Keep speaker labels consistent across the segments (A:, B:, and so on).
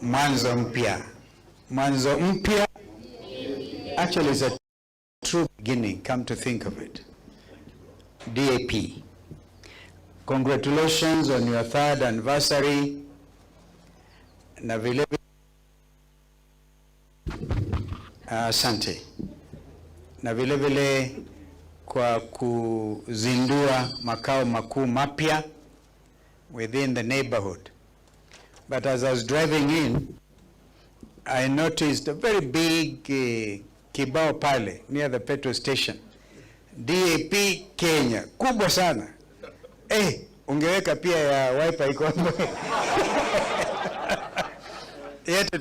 A: mwanzo mpya. Mwanzo mpya actually is a true beginning, come to think of it. DAP. Congratulations on your 3rd anniversary. Na vile asante. Na vile vile kwa kuzindua makao makuu mapya within the neighborhood. But as I was driving in, I noticed a very big kibao pale near the petrol station. DAP Kenya. Kubwa sana. Ungeweka pia ya wiper iko hapo. Yetu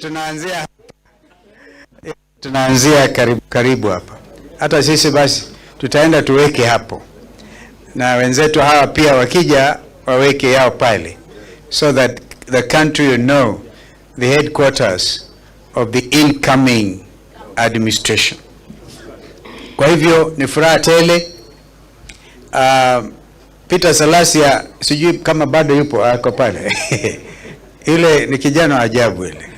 A: tunaanzia karibu hapa. Hata sisi basi tutaenda tuweke hapo. Na wenzetu hawa pia wakija waweke yao pale. So that the country will know the headquarters of the incoming administration. Kwa hivyo ni furaha tele. Peter Salasia sijui kama bado yupo ako pale. Ile ni kijana wa ajabu ile.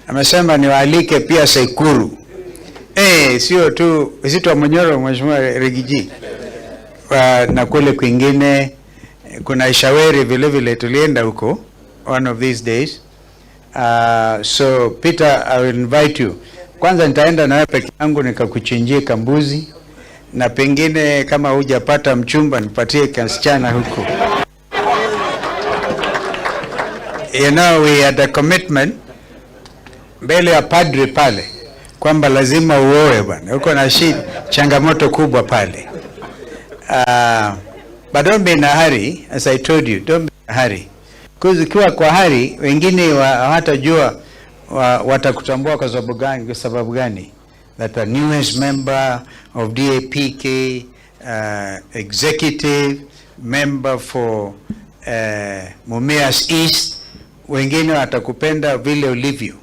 A: Amesema niwaalike pia Sekuru. Sio tu Zito Munyoro, Mheshimiwa Rigiji. Na kule kwingine kuna Ishaweri vile vile tulienda huko one of these days. So Peter, I will invite you. Kwanza nitaenda na wewe peke yangu nikakuchinjie kambuzi, na pengine kama hujapata mchumba nipatie kasichana huko. You know, we had a commitment mbele ya padre pale kwamba lazima uoe bwana. Huko na changamoto kubwa pale. But don't be in a hurry, as I told you, don't be in a hurry. Because ukiwa kwa hurry, wengine hawatajua watakutambua kwa sababu gani. That the newest member of DAPK, executive member for Mumias East, wengine watakupenda vile ulivyo.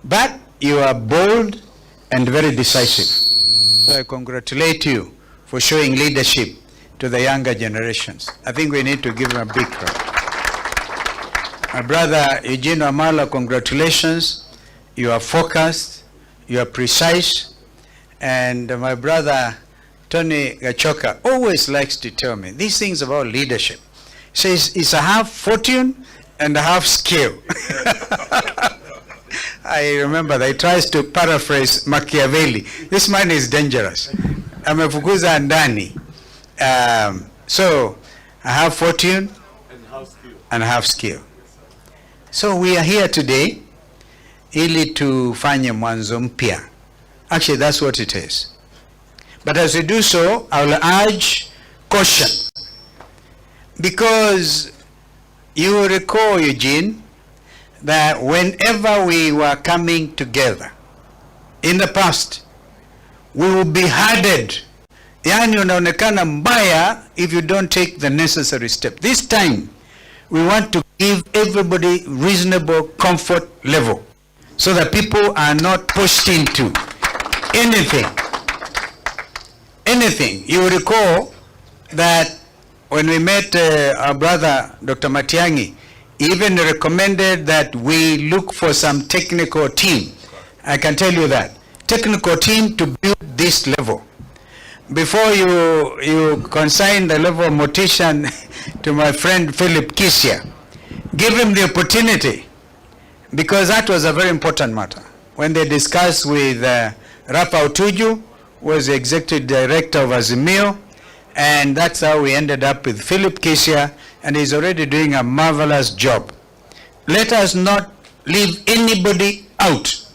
A: But you are bold and very decisive. So I congratulate you for showing leadership to the younger generations. I think we need to give them a big clap. My brother Eugene Amala, congratulations. You are focused, you are precise. And my brother Tony Gachoka always likes to tell me these things about leadership. He says it's a half fortune and a half skill. I remember that he tries to paraphrase Machiavelli. This man is dangerous. Amefukuza ndani. So I have fortune and half skill. So we are here today ili tufanye mwanzo mpya. Actually, that's what it is. But as we do so, I will urge caution. Because you will recall, Eugene, that whenever we were coming together in the past, we will be herded. Yani unaonekana mbaya if you don't take the necessary step. This time, we want to give everybody reasonable comfort level so that people are not pushed into anything. You recall that when we met our brother Dr. Matiang'i, even recommended that we look for some technical team. I can tell you that. Technical team to build this level. Before you consign the level of mortician to my friend Philip Kisia, give him the opportunity, because that was a very important matter. When they discussed with Rafa Utuju, who was the executive director of Azimio, and that's how we ended up with Philip Kisia, and he's already doing a marvelous job. Let us not leave anybody out.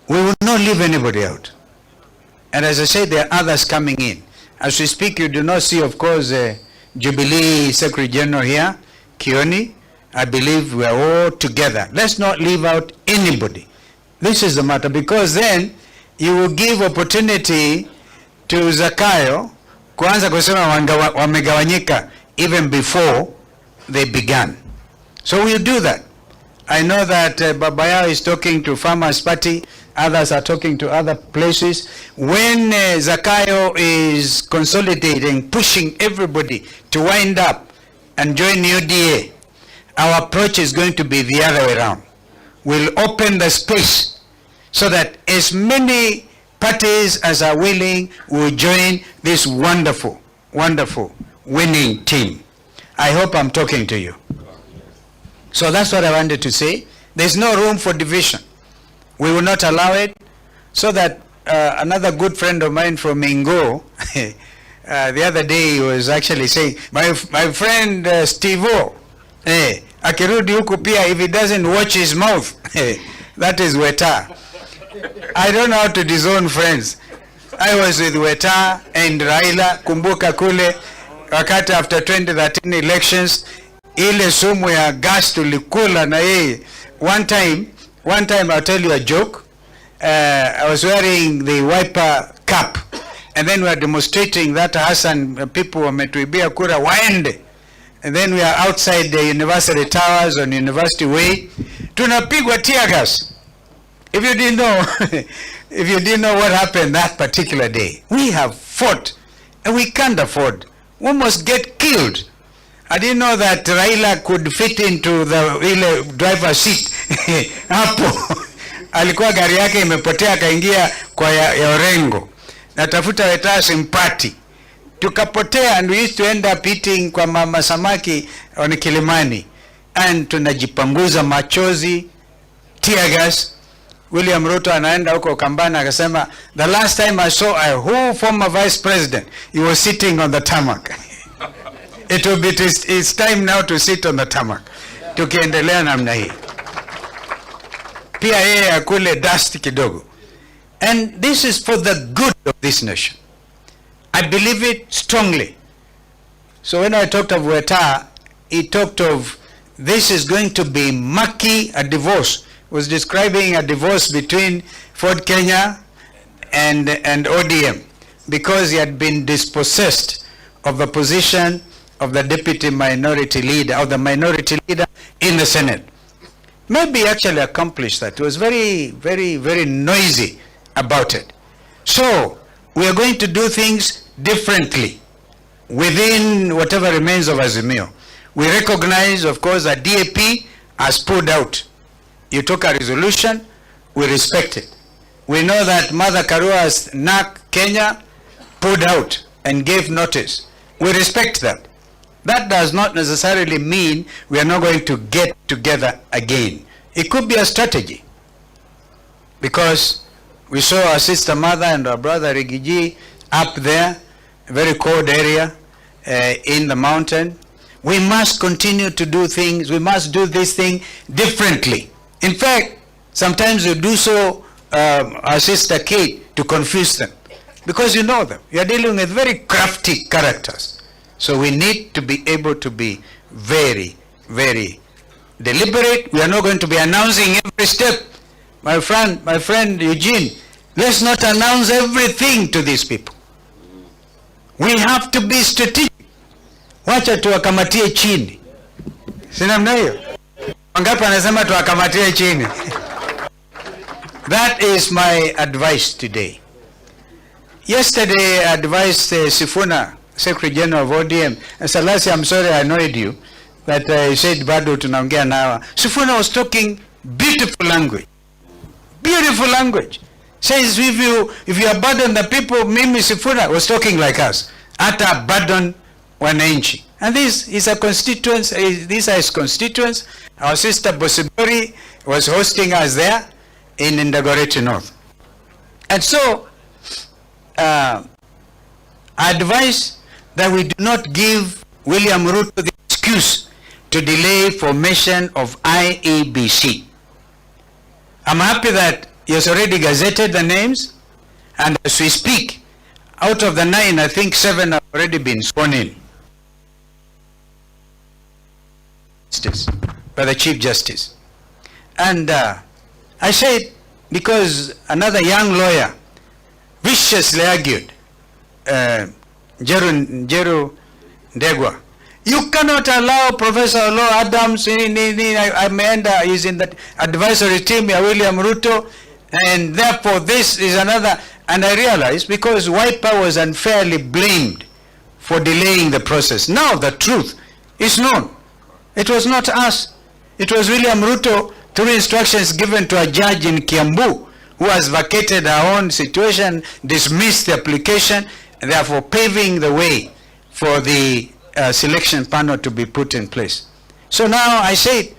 A: We will not leave anybody out. And as I said, there are others coming in. As we speak, you do not see, of course, Jubilee Secretary General here, Kioni. I believe we are all together. Let's not leave out anybody. This is the matter, because then you will give opportunity to Zakayo kuanza kusema wamegawanyika even before they began. So we'll do that. I know that Babaya is talking to Farmers Party, others are talking to other places. When Zakayo is consolidating, pushing everybody to wind up and join UDA, our approach is going to be the other way around. We'll open the space so that as many parties as are willing will join this wonderful, wonderful winning team. I hope I'm talking to you. So that's what I wanted to say. There's no room for division. We will not allow it. So that another good friend of mine from Ingo, the other day he was actually saying, my friend Steve-O, akirudi huku pia, if he doesn't watch his mouth, that is Weta. I don't know how to disown friends. I was with Weta and Raila, kumbuka kule, wakati after 2013 elections, ile sumu ya gas tulikula na yeye. One time I'll tell you a joke. I was wearing the wiper cap, and then we are demonstrating that Hassan people wametuibia kura waende. And then we are outside the university towers on University Way. Tunapigwa tear gas. If you didn't know, if you didn't know what happened that particular day, we have fought, and we can't afford. We must get killed. I didn't know that Raila could fit into the driver's seat. Hapo alikuwa gari yake imepotea, akaingia kwa ya Orengo. Natafuta Weta simpati. Tukapotea, and we used to end up eating kwa mama samaki on Kilimani. And tunajipanguza machozi, tear gas. William RUTO anaenda huko Kambana akasema, the last time I saw a whole former vice president, he was sitting on the tarmac. It's time now to sit on the tarmac. Tukiendelea namna hii. Pia yeye akule dust kidogo. And this is for the good of this nation. I believe it strongly. So when I talked of Weta, he talked of this is going to be murky, a divorce. He was describing a divorce between Ford Kenya and ODM, because he had been dispossessed of the position of the deputy minority leader, or the minority leader in the Senate. Maybe he actually accomplished that. He was very, very, very noisy about it. So we are going to do things differently within whatever remains of Azimio. We recognize, of course, that DAP has pulled out. You took a resolution, we respect it. We know that Mother Karua's NAC Kenya pulled out and gave notice. We respect that. That does not necessarily mean we are not going to get together again. It could be a strategy, because we saw our sister mother and our brother Rigiji up there, a very cold area in the mountain. We must continue to do things. We must do this thing differently. In fact, sometimes we do so, our sister Kate, to confuse them, because you know them. You are dealing with very crafty characters. So we need to be able to be very, very deliberate. We are not going to be announcing every step. My friend Eugene, let's not announce everything to these people. We have to be strategic. Wacha tuwakamatie chini. Sina mna hiyo? Wangapi anasema tuwakamatie chini? That is my advice today. Yesterday I advised Sifuna, Secretary General of ODM. And Salasi, I'm sorry I annoyed you, that I said bado tunaongea nawa. Sifuna was talking beautiful language. Beautiful language. Says if you abandon the people, Mimi Sifuna was talking like us. Ata abandon wananchi. And this is a constituents, these are his constituents. Our sister Bosibori was hosting us there in Ndagoreti North. And so, I advise that we do not give William Ruto the excuse to delay formation of IEBC. I'm happy that he has already gazetted the names, and as we speak, out of the 9, I think 7 have already been sworn in by the Chief Justice. And I said, because another young lawyer viciously argued, Jeru Ndegwa, you cannot allow Professor Olo Adams, he's in the advisory team of William Ruto, and therefore this is another. And I realized, because Wiper was unfairly blamed for delaying the process. Now the truth is known. It was not us. It was William Ruto through instructions given to a judge in Kiambu who has vacated her own situation, dismissed the application, and therefore paving the way for the selection panel to be put in place. So now I say,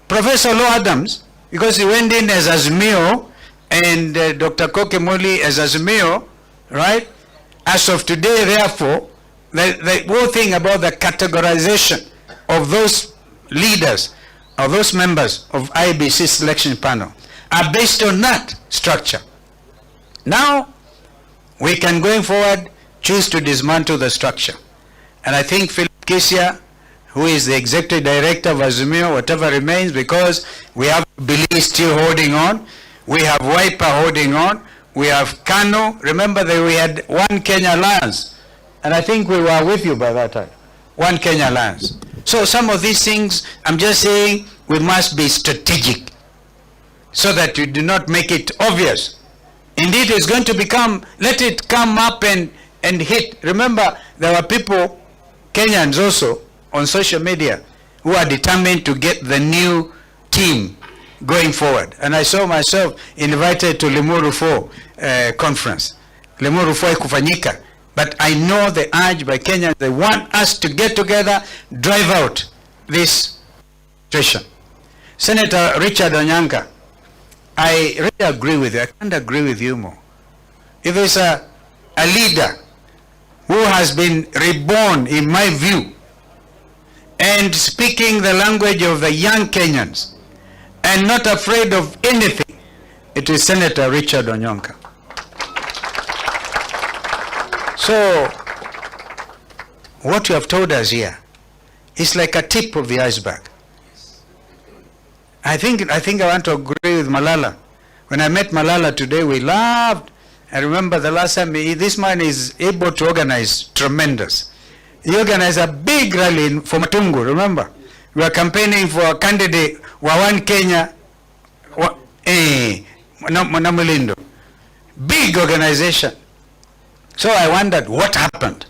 A: Professor Law Adams, because he went in as Azimio and Dr. Kokemoli as Azimio, right? As of today, therefore, the whole thing about the categorization of those leaders, of those members of IEBC selection panel, are based on that structure. Now, we can, going forward, choose to dismantle the structure. And I think Philip Kisia, who is the executive director of Azimio, whatever remains, because we have Billy still holding on, we have Wiper holding on, we have Kano. Remember that we had One Kenya Alliance, and I think we were with you by that time. One Kenya Alliance. So some of these things, I'm just saying, we must be strategic so that you do not make it obvious. Indeed, it's going to become, let it come up and hit. Remember, there were people, Kenyans also, on social media, who are determined to get the new team going forward. And I saw myself invited to Limuru 4 conference. Limuru 4 kufanyika. But I know the urge by Kenyans, they want us to get together, drive out this situation. Senator Richard Onyanka, I really agree with you. I can't agree with you more. If there's a leader who has been reborn, in my view, and speaking the language of the young Kenyans, and not afraid of anything, it is Senator Richard Onyanka. So, what you have told us here is like a tip of the iceberg. I think I want to agree with Malala. When I met Malala today, we laughed. I remember the last time, this man is able to organize tremendous. He organized a big rally for Matungu, remember? We were campaigning for a candidate, One Kenya, Namulindo. Big organization. So I wondered what happened.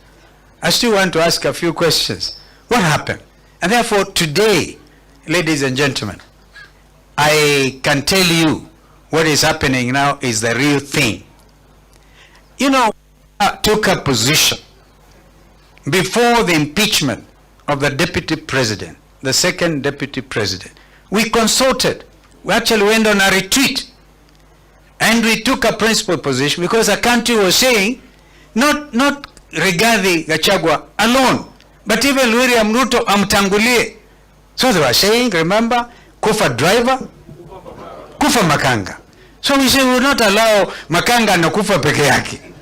A: I still want to ask a few questions. What happened? And therefore today, ladies and gentlemen, I can tell you what is happening now is the real thing. You know, I took a position before the impeachment of the deputy president, the second deputy president. We consulted. We actually went on a retreat. And we took a principal position because the country was saying, not Rigathi Gachagua alone, but even William Ruto amtangulie. So they were saying, remember, kufa driver, kufa makanga. So we say we will not allow makanga na kufa peke yake.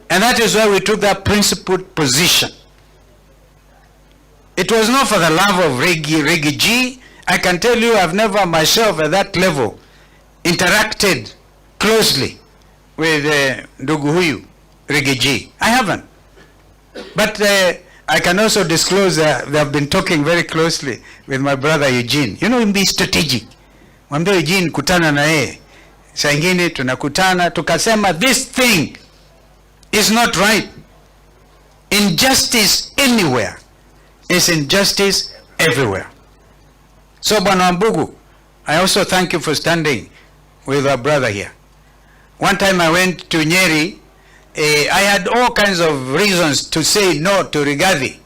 A: And that is why we took that principled position. It was not for the love of Regi G. I can tell you I've never myself at that level interacted closely with ndugu huyu Regi G. I haven't. But I can also disclose that I've been talking very closely with my brother Eugene. You know, be strategic. Mwambie Eugene kutana na yeye. Saa ingine tunakutana tukasema this thing is not right. Injustice anywhere is injustice everywhere. So Bwana Wambugu, I also thank you for standing with our brother here. One time I went to Nyeri, I had all kinds of reasons to say no to Rigathi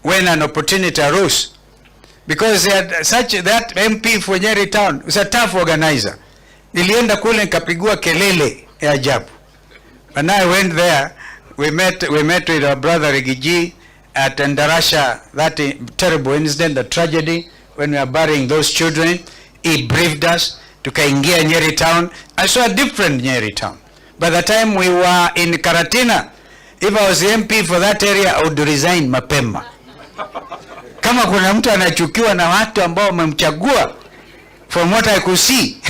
A: when an opportunity arose. Because they had that MP for Nyeri town was a tough organizer. Nilienda kule nikapigua kelele ya ajabu. When I went there, we met with our brother Rigiji at Ndarasha, that terrible incident, the tragedy, when we were burying those children. He briefed us, tukaingia Nyeri town. I saw a different Nyeri town. By the time we were in Karatina, if I was the MP for that area, I would resign mapema. Kama kuna mtu anachukiwa na watu ambao wamemchagua, from what I could see,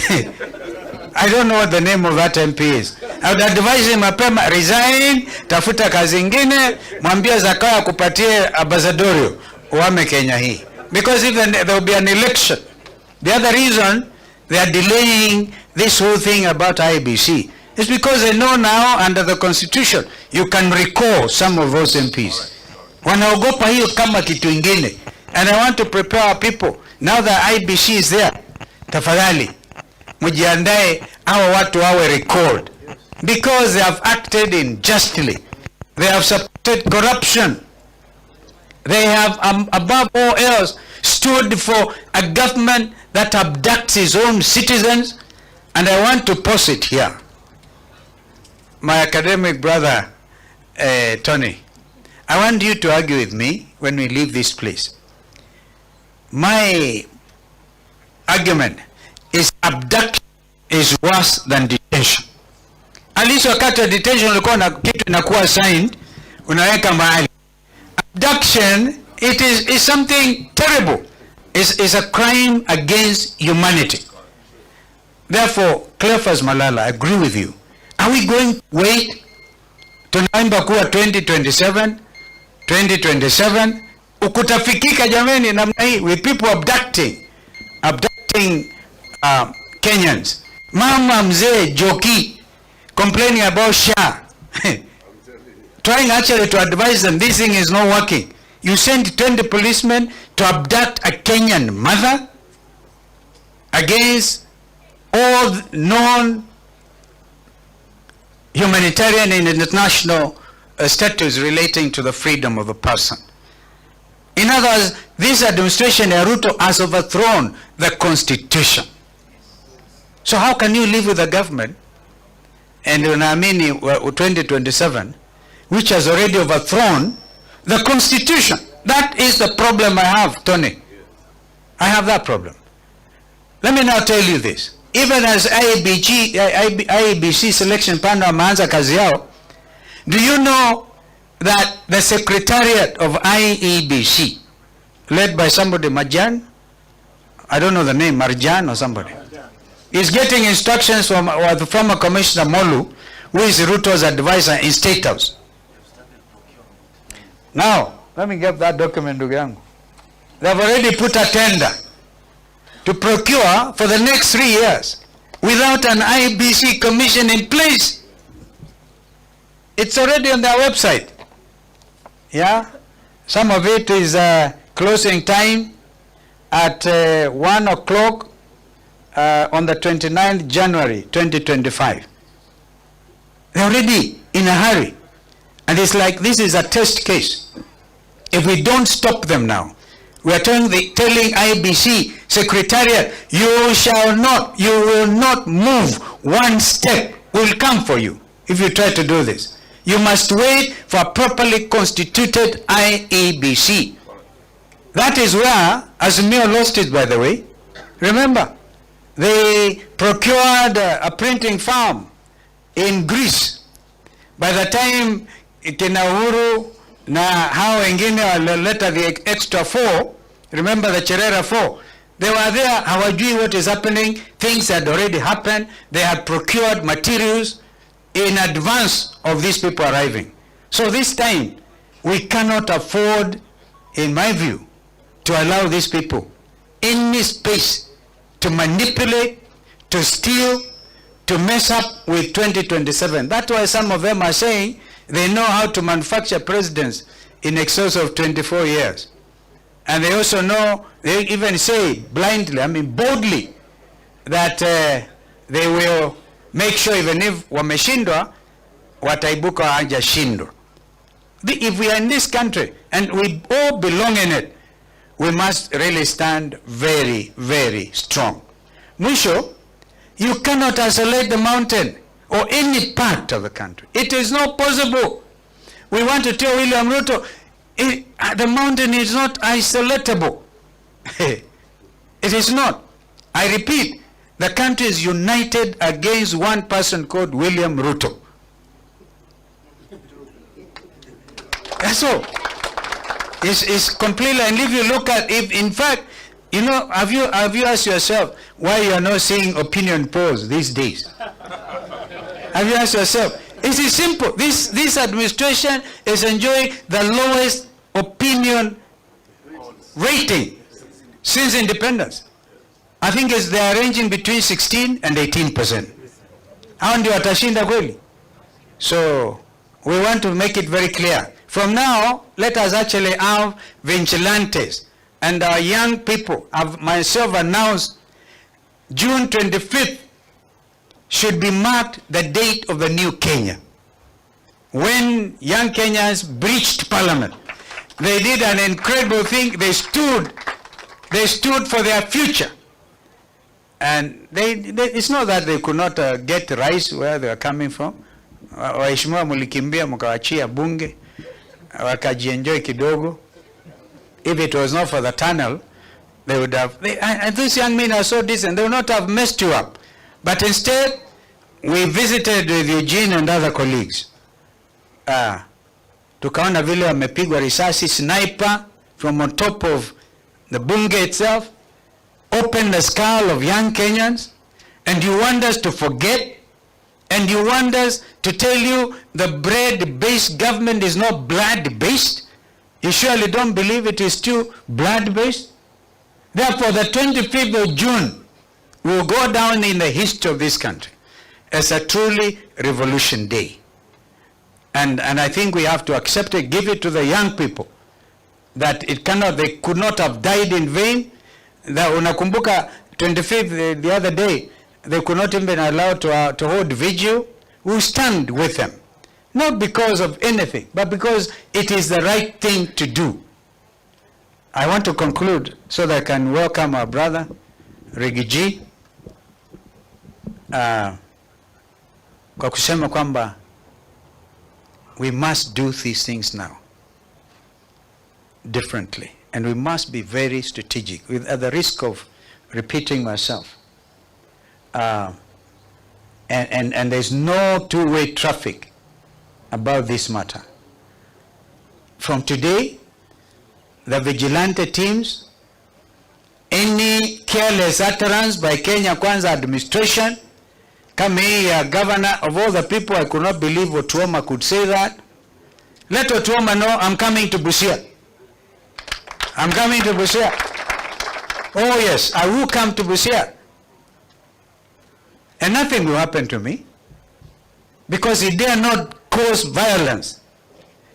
A: I don't know what the name of that MP is. I would advise him mapema, resign, tafuta kazi ingine, mwambie Zakaya kupatie ambassadorio, uame Kenya hii. Because if there will be an election. The other reason they are delaying this whole thing about IEBC is because they know now under the constitution, you can recall some of those MPs. Wanaogopa hiyo kama kitu ingine. And I want to prepare our people. Now that IBC is there, tafadhali, mujiandae hawa watu wawe recalled. Because they have acted unjustly. They have supported corruption. They have, above all else, stood for a government that abducts its own citizens. And I want to pause it here. My academic brother, Tony, I want you to argue with me when we leave this place. My argument is abduction is worse than detention. At least wakati wa detention ulikuwa na kitu inakuwa signed, unaweka mahali. Abduction, it is something terrible. It's a crime against humanity. Therefore, Cleophas Malala, I agree with you. Are we going to wait tunaimba kuwa 2027 ukutafikika jameni namna hii with people abducting Kenyans. Mama mzee Joki complaining about SHA trying actually to advise them this thing is not working. You send 20 policemen to abduct a Kenyan mother against all known humanitarian and international statutes relating to the freedom of the person. In other words, this administration, RUTO, has overthrown the constitution. So how can you live with a government and unaamini 2027 which has already overthrown the constitution? That is the problem I have, Tony. I have that problem. Let me now tell you this. Even as IEBC selection panel wameanza kazi yao, do you know that the secretariat of IEBC, led by somebody, Marjan, I don't know the name, Marjan or somebody, is getting instructions from the former Commissioner Molu, who is RUTO's advisor in State House. Now, let me get that document, ndugu yangu. They have already put a tender to procure for the next 3 years without an IBC commission in place. It's already on their website. Yeah, some of it is closing time at 1 o'clock on the 29th January 2025. They're already in a hurry. And it's like this is a test case. If we don't stop them now, we are telling IBC Secretariat, you will not move one step. We'll come for you if you try to do this. You must wait for a properly constituted IEBC. That is where Azimio lost it, by the way. Remember, they procured a printing farm in Greece. By the time kina Uhuru na hao wengine walileta the extra 4, remember the Cherera 4, they were there, hawajui what is happening, things had already happened, they had procured materials in advance of these people arriving. So this time, we cannot afford, in my view, to allow these people any space to manipulate, to steal, to mess up with 2027. That's why some of them are saying they know how to manufacture presidents in excess of 24 years. And they also know, they even say blindly, I mean boldly, that they will make sure even if wameshindwa, wataibuka hawajashindwa. If we are in this country and we all belong in it, we must really stand very, very strong. Mwisho, you cannot isolate the mountain or any part of the country. It is not possible. We want to tell William Ruto, the mountain is not isolatable. It is not. I repeat, the country is united against one person called William Ruto. That's all. It's completely, and if you look at, if in fact, you know, have you asked yourself why you are not seeing opinion polls these days? Have you asked yourself? It is simple. This administration is enjoying the lowest opinion rating since independence. I think they are ranging between 16 and 18%. Hao ndio watashinda kweli? So we want to make it very clear. From now, let us actually have vigilantes and our young people, I've myself announced June 25th should be marked the date of the new Kenya. When young Kenyans breached parliament, they did an incredible thing. They stood for their future. And it's not that they could not get rice where they were coming from. Waheshimiwa mulikimbia mkawachia bunge, wakajienjoy kidogo. If it was not for the tunnel, they would have, and these young men are so decent, they would not have messed you up. But instead, we visited with Eugene and other colleagues. Tukaona vile wamepigwa risasi, sniper from on top of the bunge itself, opened the skull of young Kenyans, and you want us to forget, and you want us to tell you the bread-based government is not blood-based? You surely don't believe it is still blood-based? Therefore, the 25th of June will go down in the history of this country as a truly revolution day. And I think we have to accept it, give it to the young people, that they could not have died in vain. That unakumbuka 25th, the other day, they could not even be allowed to hold vigil. We stand with them, not because of anything, but because it is the right thing to do. I want to conclude so that I can welcome our brother, Rigiji, kwa kusema kwamba we must do these things now differently, and we must be very strategic, at the risk of repeating myself. And there's no two-way traffic about this matter. From today, the vigilante teams, any careless utterance by Kenya Kwanza administration, come here, governor of all the people, I could not believe Otuoma could say that. Let Otuoma know I'm coming to Busia. I'm coming to Busia. Oh yes, I will come to Busia. And nothing will happen to me, because he dare not cause violence.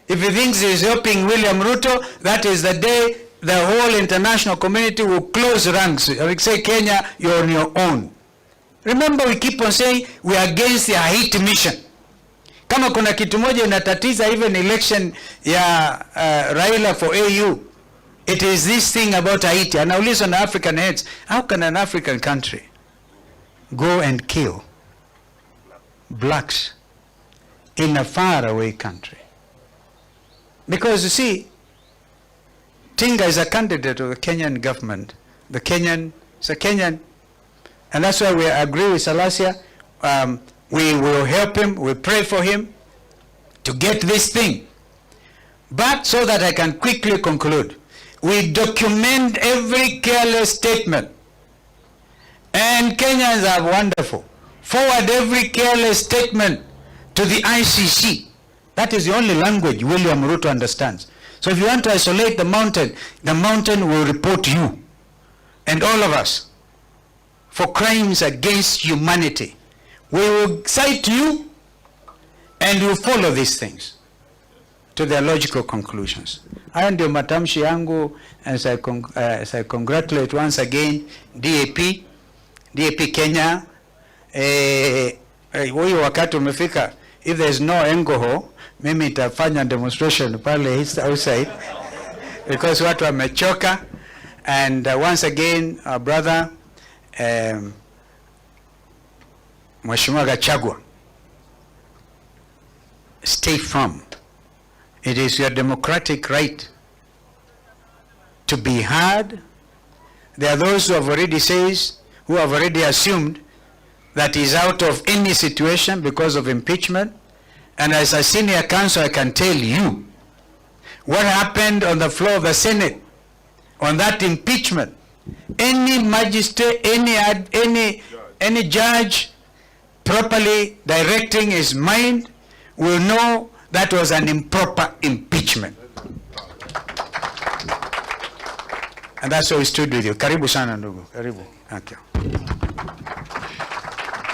A: If he thinks he is helping William RUTO, that is the day the whole international community will close ranks. I will say, Kenya, you're on your own. Remember, we keep on saying we are against the Haiti mission. Kama kuna kitu moja inatatiza even election ya Raila for AU, it is this thing about Haiti. And now listen to African heads. How can an African country go and kill blacks in a faraway country? Because you see, Tinga is a candidate of the Kenyan government. It's a Kenyan, and that's why we agree with Salasia. We will help him, we pray for him to get this thing. But so that I can quickly conclude, we document every careless statement. And Kenyans are wonderful. Forward every careless statement to the ICC. That is the only language William Ruto understands. So if you want to isolate the mountain will report you and all of us for crimes against humanity. We will cite you and you follow these things to their logical conclusions. Hayo ndio matamshi yangu, as I congratulate once again DAP Kenya. Huyo wakati umefika, if there is no alcohol, mimi nitafanya demonstration pale outside because watu wamechoka. And once again, our brother Mheshimiwa Gachagua, stay firm. It is your democratic right to be heard. There are those who have already assumed that he's out of any situation because of impeachment. And as a senior counsel, I can tell you what happened on the floor of the Senate on that impeachment. Any magistrate, any judge properly directing his mind will know that was an improper impeachment. And that's why we stood with you. Karibu sana ndugu. Karibu. Thank you.